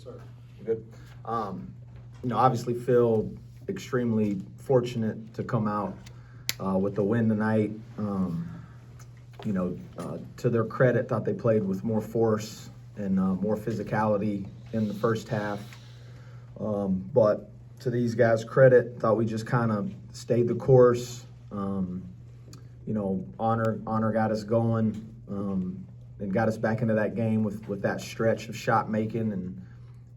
sir. Good. Obviously feel extremely fortunate to come out with the win tonight. To their credit, thought they played with more force and more physicality in the first half. But to these guys' credit, thought we just kind of stayed the course. Honor got us going and got us back into that game with that stretch of shot making,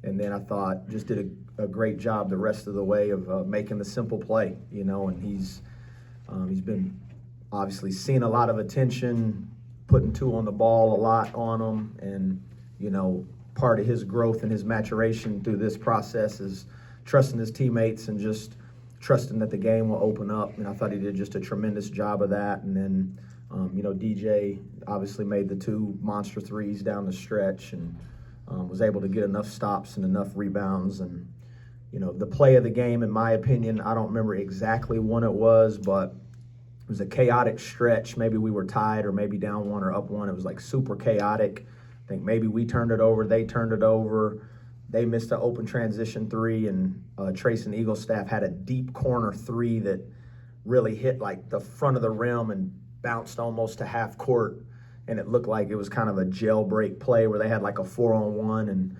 and then I thought just did a great job the rest of the way of making the simple play, and he's been obviously seeing a lot of attention, putting two on the ball a lot on him, and part of his growth and his maturation through this process is trusting his teammates and just trusting that the game will open up. And I thought he did just a tremendous job of that. And then, DJ obviously made the two monster threes down the stretch and was able to get enough stops and enough rebounds. And, the play of the game, in my opinion, I don't remember exactly when it was, but it was a chaotic stretch. Maybe we were tied or maybe down one or up one. It was like super chaotic. I think maybe we turned it over, they turned it over. They missed an open transition three, and Trace and Eaglestaff had a deep corner three that really hit like the front of the rim and bounced almost to half court. And it looked like it was kind of a jailbreak play where they had like a 4-on-1, and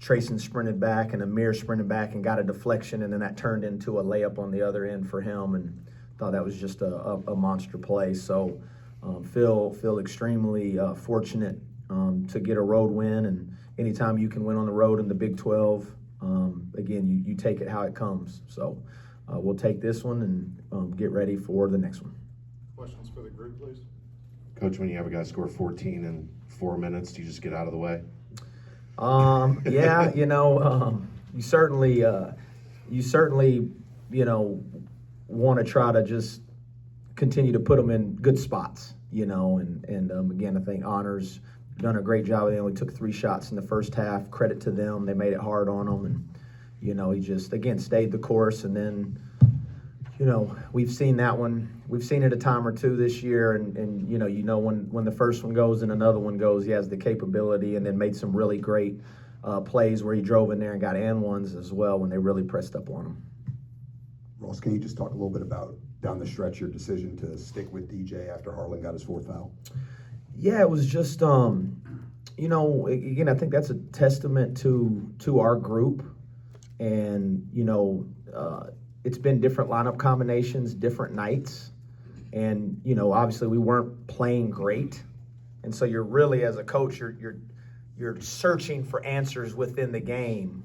Trayson sprinted back and Amir sprinted back and got a deflection, and then that turned into a layup on the other end for him, and thought that was just a monster play. So feel extremely fortunate to get a road win, and anytime you can win on the road in the Big 12, again, you take it how it comes. So we'll take this one and get ready for the next one. Questions for the group, please? Coach, when you have a guy score 14 in 4 minutes, do you just get out of the way? Yeah, you certainly, want to try to just continue to put them in good spots, and again, I think Honor's done a great job. They only took 3 shots in the first half. Credit to them. They made it hard on him, and, he just, again, stayed the course. And then, we've seen that one. We've seen it a time or two this year, and when the first one goes and another one goes, he has the capability, and then made some really great plays where he drove in there and got and ones as well when they really pressed up on him. Ross, can you just talk a little bit about down the stretch your decision to stick with DJ after Harlan got his 4th foul? Yeah, it was just, again, I think that's a testament to our group. And, it's been different lineup combinations, different nights. And, obviously we weren't playing great. And so you're really, as a coach, you're searching for answers within the game.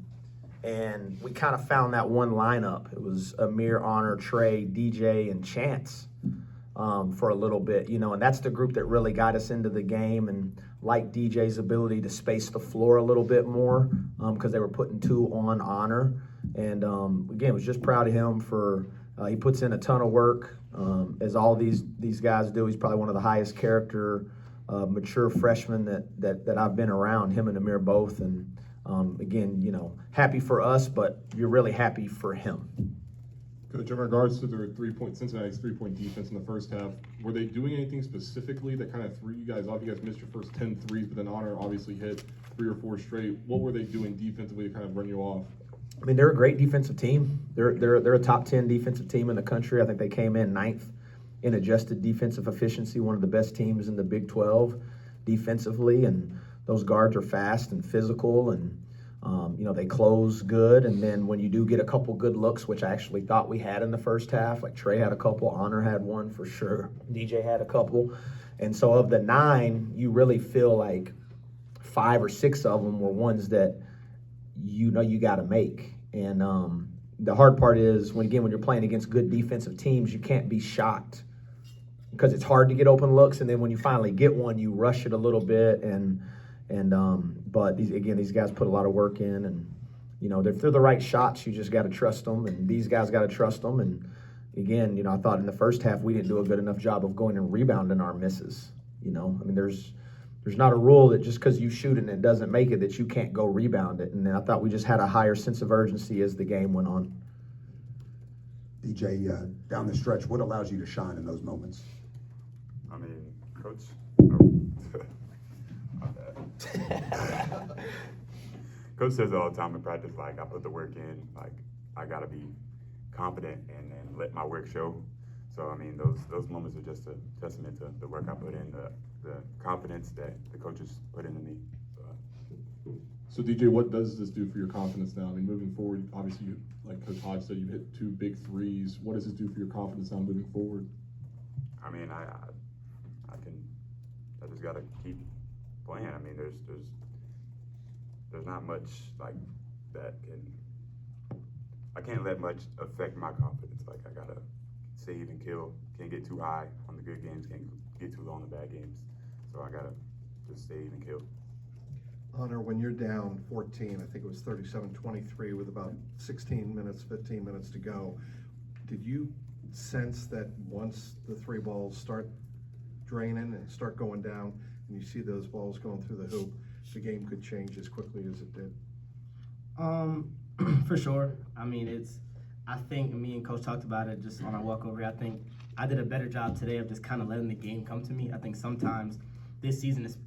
And we kind of found that one lineup. It was Amir, Honor, Trey, DJ, and Chance. For a little bit, and that's the group that really got us into the game, and liked DJ's ability to space the floor a little bit more because they were putting 2 on Honor. And again, was just proud of him for he puts in a ton of work, as all these guys do. He's probably one of the highest character, mature freshmen that I've been around, him and Amir both. And again, happy for us, but you're really happy for him. Coach, in regards to their Cincinnati's 3-point defense in the first half, were they doing anything specifically that kind of threw you guys off? You guys missed your first 10 threes, but then Honor obviously hit 3 or 4 straight. What were they doing defensively to kind of run you off? I mean, they're a great defensive team. They're a top 10 defensive team in the country. I think they came in 9th in adjusted defensive efficiency, one of the best teams in the Big 12 defensively. And those guards are fast and physical, and they close good. And then when you do get a couple good looks, which I actually thought we had in the first half, like Trey had a couple, Honor had one for sure, DJ had a couple. And so of the 9, you really feel like 5 or 6 of them were ones that you got to make. And the hard part is when you're playing against good defensive teams, you can't be shocked because it's hard to get open looks. And then when you finally get one, you rush it a little bit. But these guys put a lot of work in, and if they're the right shots, you just got to trust them, and these guys got to trust them. And again, I thought in the first half we didn't do a good enough job of going and rebounding our misses. There's not a rule that just because you shoot it and it doesn't make it that you can't go rebound it. And then I thought we just had a higher sense of urgency as the game went on. DJ, down the stretch, what allows you to shine in those moments? I mean, Coach. Coach says it all the time in practice, like, I put the work in, like, I gotta be confident and let my work show. So, I mean, those moments are just a testament to the work I put in, the confidence that the coaches put into me. So DJ, what does this do for your confidence now? I mean, moving forward, obviously, like Coach Hodge said, you hit 2 big threes. What does this do for your confidence now moving forward? I mean, I just gotta keep playing. I mean, there's not much like that I can't let much affect my confidence. Like, I gotta save and kill. Can't get too high on the good games. Can't get too low on the bad games. So I gotta just save and kill. Hunter, when you're down 14, I think it was 37-23 with about 15 minutes to go, did you sense that once the 3 balls start draining and start going down and you see those balls going through the hoop, the game could change as quickly as it did? For sure. I mean, I think me and Coach talked about it just on our walk over here. I think I did a better job today of just kind of letting the game come to me. I think sometimes this season is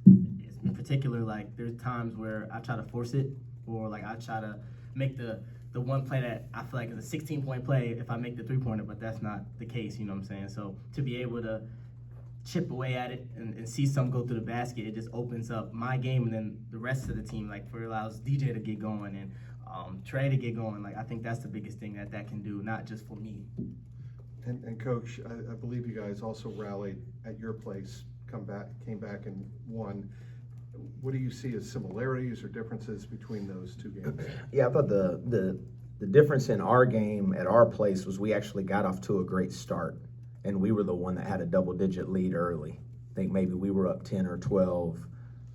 in particular, like, there's times where I try to force it, or like I try to make the one play that I feel like is a 16-point play if I make the 3-pointer, but that's not the case, you know what I'm saying? So to be able to chip away at it and see some go through the basket, it just opens up my game and then the rest of the team, like, for allows DJ to get going and Trey to get going. Like, I think that's the biggest thing that can do, not just for me. And Coach, I believe you guys also rallied at your place, came back and won. What do you see as similarities or differences between those 2 games? Yeah, I thought the difference in our game at our place was we actually got off to a great start, and we were the one that had a double-digit lead early. I think maybe we were up 10 or 12,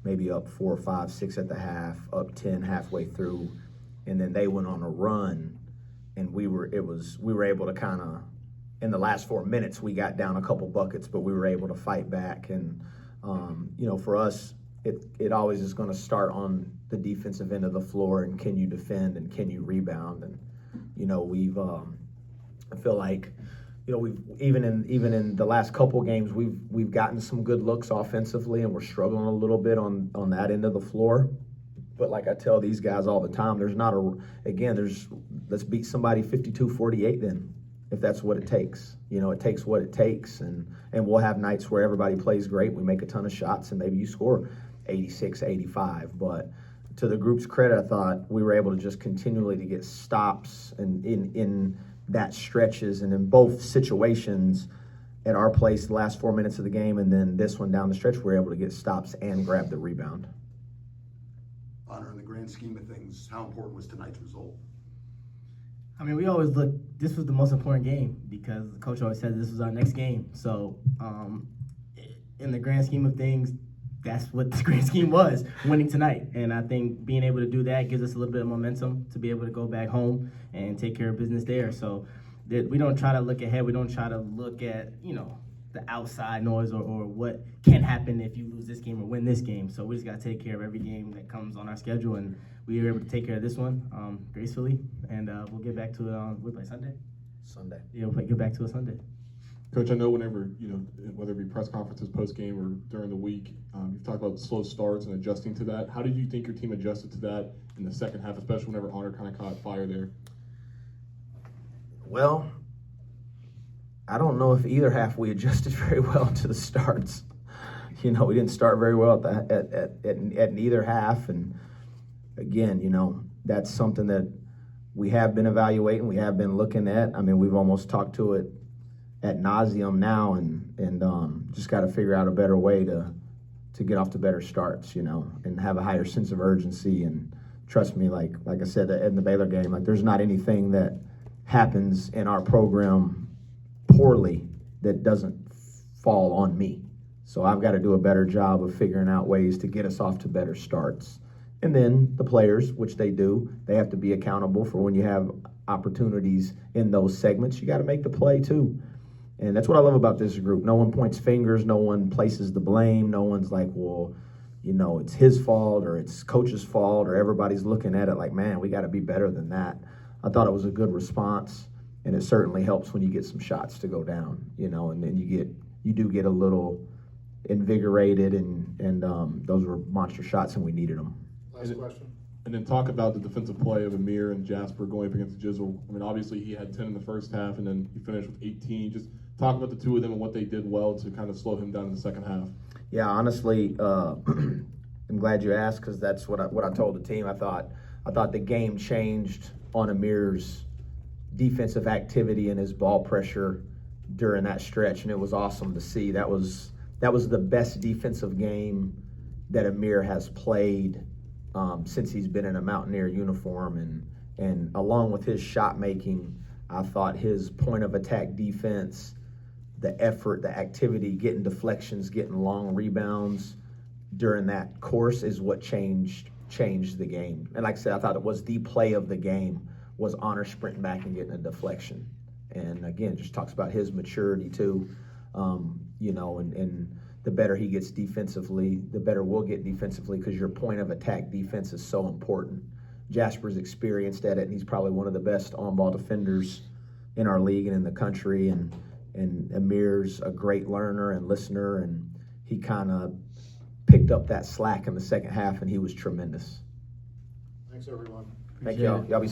maybe up 4 or 5, 6 at the half, up 10 halfway through, and then they went on a run, and we were able to kind of, in the last 4 minutes, we got down a couple buckets, but we were able to fight back. And for us, it always is going to start on the defensive end of the floor, and can you defend and can you rebound? And we've I feel like we've even in the last couple games we've gotten some good looks offensively, and we're struggling a little bit on that end of the floor. But like I tell these guys all the time, let's beat somebody 52-48 then, if that's what it takes. It takes what it takes, and we'll have nights where everybody plays great, we make a ton of shots, and maybe you score 86, 85. But to the group's credit, I thought we were able to just continually to get stops and in that stretches, and in both situations at our place the last 4 minutes of the game, and then this one down the stretch, we were able to get stops and grab the rebound. Honor, in the grand scheme of things, how important was tonight's result? I mean, we always look, this was the most important game because the coach always said this was our next game. So in the grand scheme of things, that's what the grand scheme was, winning tonight. And I think being able to do that gives us a little bit of momentum to be able to go back home and take care of business there. So that we don't try to look ahead. We don't try to look at, the outside noise or what can happen if you lose this game or win this game. So we just got to take care of every game that comes on our schedule, and we were able to take care of this one gracefully, and we'll get back to it on, we play Sunday? Sunday. Yeah, we'll get back to it Sunday. Coach, I know whenever, whether it be press conferences, post-game, or during the week, you've talked about slow starts and adjusting to that. How did you think your team adjusted to that in the second half, especially whenever Honor kind of caught fire there? Well, I don't know if either half we adjusted very well to the starts. We didn't start very well at neither half. And again, that's something that we have been evaluating, we have been looking at. I mean, we've almost talked to it ad nauseum now, and just got to figure out a better way to get off to better starts, and have a higher sense of urgency. And trust me, like I said in the Baylor game, like, there's not anything that happens in our program poorly that doesn't fall on me. So I've got to do a better job of figuring out ways to get us off to better starts. And then the players, which they do, they have to be accountable for when you have opportunities in those segments. You got to make the play too. And that's what I love about this group. No one points fingers. No one places the blame. No one's like, well, it's his fault or it's coach's fault, or everybody's looking at it like, man, we got to be better than that. I thought it was a good response. And it certainly helps when you get some shots to go down, and then you do get a little invigorated, and those were monster shots, and we needed them. Last question. And then talk about the defensive play of Amir and Jasper going up against Jizzle. I mean, obviously he had 10 in the first half, and then he finished with 18. Just talk about the two of them and what they did well to kind of slow him down in the second half. Yeah, honestly, I'm glad you asked because that's what I told the team. I thought the game changed on Amir's defensive activity and his ball pressure during that stretch, and it was awesome to see. That was the best defensive game that Amir has played since he's been in a Mountaineer uniform, and along with his shot making, I thought his point of attack defense, the effort, the activity, getting deflections, getting long rebounds during that course is what changed the game. And like I said, I thought it was the play of the game was Honor sprinting back and getting a deflection. And again, just talks about his maturity too, and the better he gets defensively, the better we'll get defensively because your point of attack defense is so important. Jasper's experienced at it, and he's probably one of the best on-ball defenders in our league and in the country. And Amir's a great learner and listener, and he kind of picked up that slack in the second half, and he was tremendous. Thanks, everyone. Thank y'all. Y'all be safe.